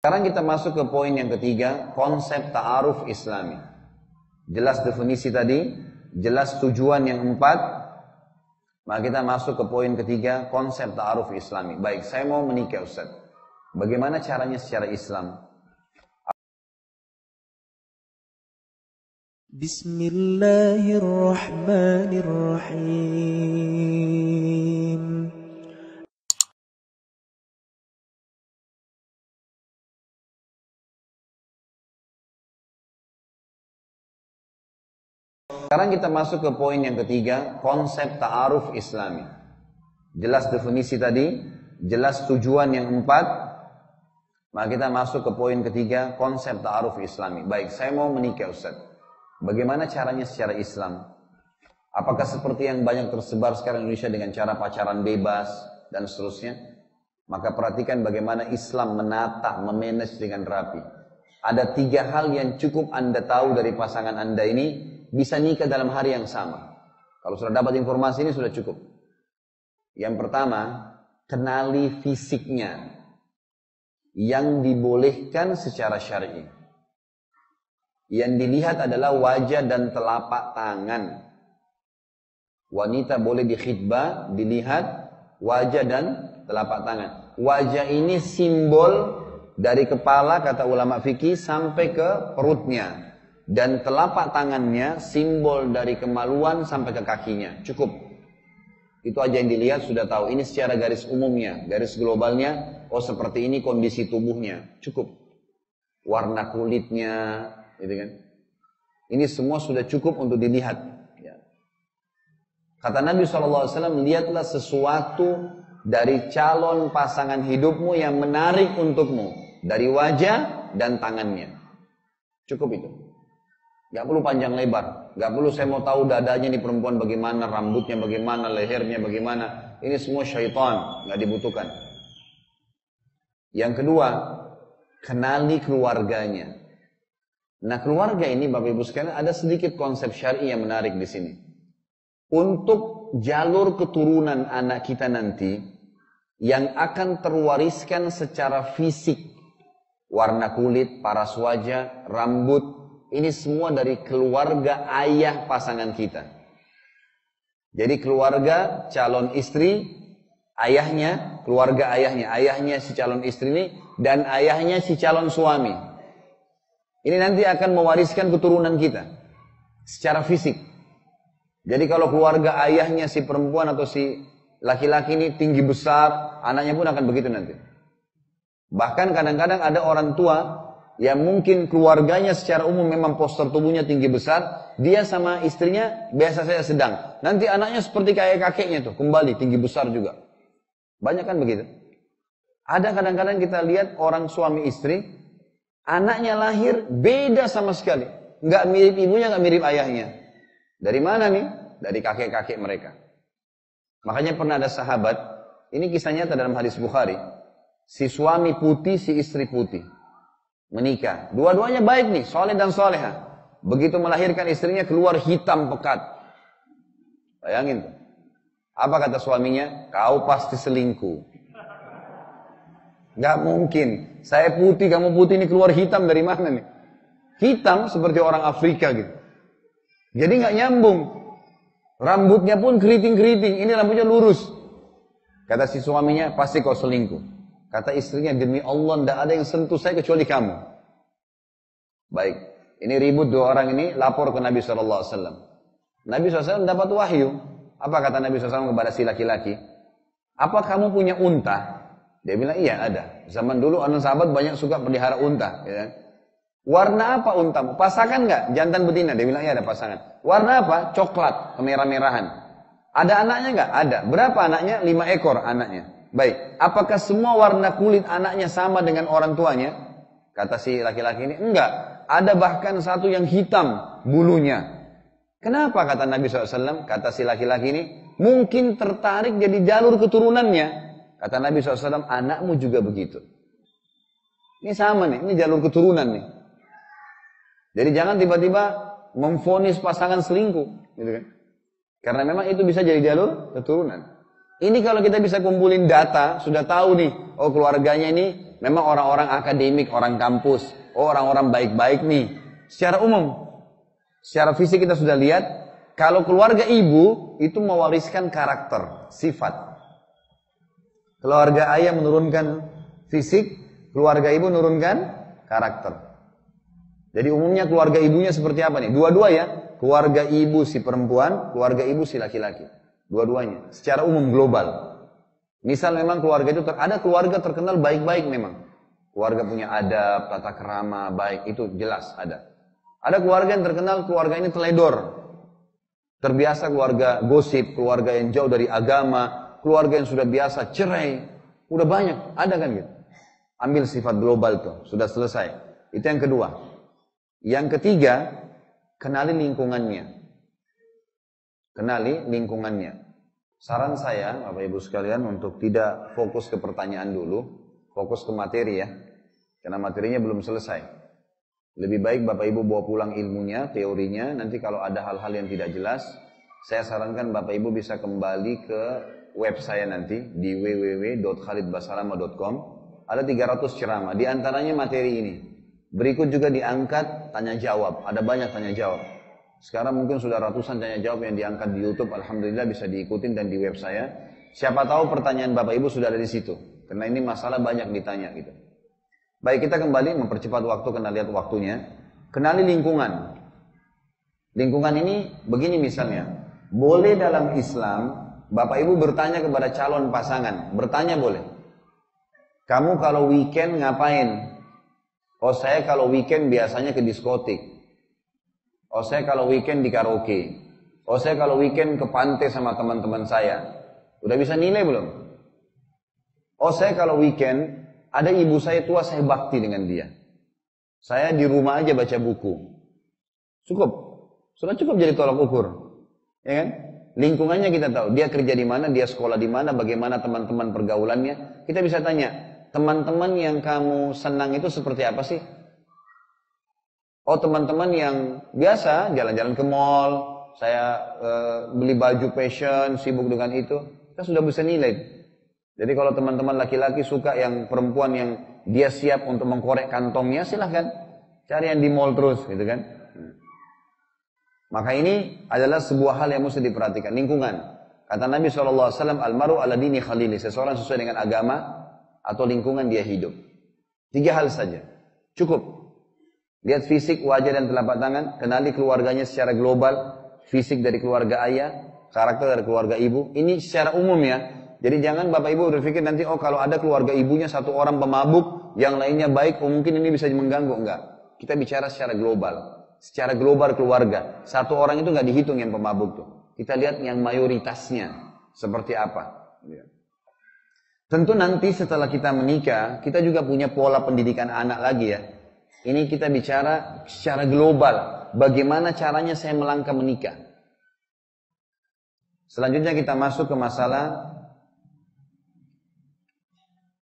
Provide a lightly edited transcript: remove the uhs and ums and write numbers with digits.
Sekarang kita masuk ke poin yang ketiga, konsep ta'aruf Islami. Jelas definisi tadi, jelas tujuan yang empat. Maka kita masuk ke poin ketiga, konsep ta'aruf Islami. Baik, saya mau menikah Ustaz. Bagaimana caranya secara Islam? Bismillahirrahmanirrahim. Sekarang kita masuk ke poin yang ketiga, konsep ta'aruf Islami. Jelas definisi tadi, jelas tujuan yang empat. Maka kita masuk ke poin ketiga, konsep ta'aruf Islami. Baik, saya mau menikah Ustaz. Bagaimana caranya secara Islam? Apakah seperti yang banyak tersebar sekarang di Indonesia dengan cara pacaran bebas dan seterusnya? Maka perhatikan bagaimana Islam menata, memanage dengan rapi. Ada 3 hal yang cukup Anda tahu dari pasangan Anda ini, bisa nikah dalam hari yang sama. Kalau sudah dapat informasi ini sudah cukup. Yang pertama, kenali fisiknya yang dibolehkan secara syar'i. Yang dilihat adalah wajah dan telapak tangan. Wanita boleh dikhitbah, dilihat wajah dan telapak tangan. Wajah ini simbol dari kepala, kata ulama fikih, sampai ke perutnya. Dan telapak tangannya simbol dari kemaluan sampai ke kakinya. Cukup. Itu aja yang dilihat sudah tahu. Ini secara garis umumnya, garis globalnya. Oh seperti ini kondisi tubuhnya. Cukup. Warna kulitnya, gitu kan. Ini semua sudah cukup untuk dilihat. Ya. Kata Nabi SAW, lihatlah sesuatu dari calon pasangan hidupmu yang menarik untukmu. Dari wajah dan tangannya. Cukup itu. Gak perlu panjang lebar, gak perlu saya mau tahu dadanya nih perempuan bagaimana, rambutnya bagaimana, lehernya bagaimana. Ini semua syaitan, gak dibutuhkan. Yang kedua, kenali keluarganya. Nah keluarga ini Bapak Ibu sekalian ada sedikit konsep syar'i yang menarik di sini. Untuk jalur keturunan anak kita nanti yang akan terwariskan secara fisik, warna kulit, paras wajah, rambut. Ini semua dari keluarga ayah pasangan kita. Jadi keluarga calon istri, ayahnya, keluarga ayahnya si calon istri ini, dan ayahnya si calon suami. Ini nanti akan mewariskan keturunan kita, secara fisik. Jadi kalau keluarga ayahnya si perempuan atau si laki-laki ini tinggi besar, anaknya pun akan begitu nanti. Bahkan kadang-kadang ada orang tua, yang mungkin keluarganya secara umum memang postur tubuhnya tinggi besar, dia sama istrinya biasa saja sedang. Nanti anaknya seperti kayak kakeknya tuh, kembali tinggi besar juga. Banyak kan begitu. Ada kadang-kadang kita lihat orang suami istri, anaknya lahir beda sama sekali. Nggak mirip ibunya, nggak mirip ayahnya. Dari mana nih? Dari kakek-kakek mereka. Makanya pernah ada sahabat, ini kisah nyata dalam hadis Bukhari. Si suami putih, si istri putih. Menikah. Dua-duanya baik nih, soleh dan soleha. Begitu melahirkan istrinya keluar hitam pekat. Bayangin tuh. Apa kata suaminya? Kau pasti selingkuh. Gak mungkin. Saya putih, kamu putih, ini keluar hitam dari mana nih? Hitam seperti orang Afrika gitu. Jadi gak nyambung. Rambutnya pun keriting-keriting. Ini rambutnya lurus. Kata si suaminya, pasti kau selingkuh. Kata istrinya, demi Allah tidak ada yang sentuh saya kecuali kamu. Baik, ini ribut 2 orang ini lapor ke Nabi SAW. Nabi SAW dapat wahyu. Apa kata Nabi SAW kepada si laki-laki? Apa kamu punya unta? Dia bilang, iya ada. Zaman dulu anak sahabat banyak suka pelihara unta. Ya. Warna apa untamu? Pasangan nggak? Jantan betina? Dia bilang, iya ada pasangan. Warna apa? Coklat, kemerah-merahan. Ada anaknya nggak? Ada. Berapa anaknya? 5 ekor anaknya. Baik, apakah semua warna kulit anaknya sama dengan orang tuanya? Kata si laki-laki ini, enggak. Ada bahkan satu yang hitam bulunya. Kenapa kata Nabi SAW? Kata si laki-laki ini, mungkin tertarik jadi jalur keturunannya. Kata Nabi SAW, anakmu juga begitu. Ini sama nih, ini jalur keturunan nih. Jadi jangan tiba-tiba memvonis pasangan selingkuh. Gitu kan? Karena memang itu bisa jadi jalur keturunan. Ini kalau kita bisa kumpulin data, sudah tahu nih, oh keluarganya ini memang orang-orang akademik, orang kampus, orang-orang baik-baik nih. Secara umum, secara fisik kita sudah lihat, kalau keluarga ibu itu mewariskan karakter, sifat. Keluarga ayah menurunkan fisik, keluarga ibu menurunkan karakter. Jadi umumnya keluarga ibunya seperti apa nih? Dua-dua ya, keluarga ibu si perempuan, keluarga ibu si laki-laki. Dua-duanya, secara umum global. Misal memang keluarga itu, ada keluarga terkenal baik-baik memang. Keluarga punya adab, tata kerama, baik, itu jelas ada. Ada keluarga yang terkenal, keluarga ini teledor. Terbiasa keluarga gosip, keluarga yang jauh dari agama, keluarga yang sudah biasa cerai. Udah banyak, ada kan gitu. Ambil sifat global tuh, sudah selesai. Itu yang kedua. Yang ketiga, kenali lingkungannya. Kenali lingkungannya. Saran saya, Bapak Ibu sekalian, untuk tidak fokus ke pertanyaan dulu, fokus ke materi ya. Karena materinya belum selesai. Lebih baik Bapak Ibu bawa pulang ilmunya, teorinya, nanti kalau ada hal-hal yang tidak jelas, saya sarankan Bapak Ibu bisa kembali ke web saya nanti, di www.khalidbasalama.com. Ada 300 ceramah, di antaranya materi ini. Berikut juga diangkat tanya jawab, ada banyak tanya jawab. Sekarang mungkin sudah ratusan tanya jawab yang diangkat di YouTube, alhamdulillah bisa diikutin dan di web saya. Siapa tahu pertanyaan Bapak Ibu sudah ada di situ, karena ini masalah banyak ditanya gitu. Baik, kita kembali mempercepat waktu karena lihat waktunya. Kenali lingkungan. Lingkungan ini begini misalnya, boleh dalam Islam Bapak Ibu bertanya kepada calon pasangan, bertanya boleh. Kamu kalau weekend ngapain? Oh saya kalau weekend biasanya ke diskotik. Oh saya kalau weekend di karaoke. Oh saya kalau weekend ke pantai sama teman-teman saya. Udah bisa nilai belum? Oh saya kalau weekend ada ibu saya tua, saya bakti dengan dia. Saya di rumah aja baca buku. Cukup. Sudah cukup jadi tolak ukur. Ya kan? Lingkungannya kita tahu. Dia kerja di mana, dia sekolah di mana, bagaimana teman-teman pergaulannya. Kita bisa tanya, teman-teman yang kamu senang itu seperti apa sih? Oh teman-teman yang biasa, jalan-jalan ke mall, saya beli baju fashion, sibuk dengan itu. Kita sudah bisa nilai. Jadi kalau teman-teman laki-laki suka yang perempuan yang dia siap untuk mengkorek kantongnya, silahkan cari yang di mall terus, gitu kan? Maka ini adalah sebuah hal yang mesti diperhatikan, lingkungan. Kata Nabi SAW, almaru ala dini khalili, seseorang sesuai dengan agama atau lingkungan dia hidup. 3 hal saja, cukup. Lihat fisik, wajah dan telapak tangan, kenali keluarganya secara global, fisik dari keluarga ayah, karakter dari keluarga ibu. Ini secara umum ya. Jadi jangan Bapak Ibu berpikir nanti, oh kalau ada keluarga ibunya satu orang pemabuk, yang lainnya baik, oh mungkin ini bisa mengganggu. Enggak. Kita bicara secara global. Secara global keluarga. Satu orang itu enggak dihitung yang pemabuk tuh. Kita lihat yang mayoritasnya. Seperti apa. Tentu nanti setelah kita menikah, kita juga punya pola pendidikan anak lagi ya. Ini kita bicara secara global. Bagaimana caranya saya melangkah menikah. Selanjutnya kita masuk ke masalah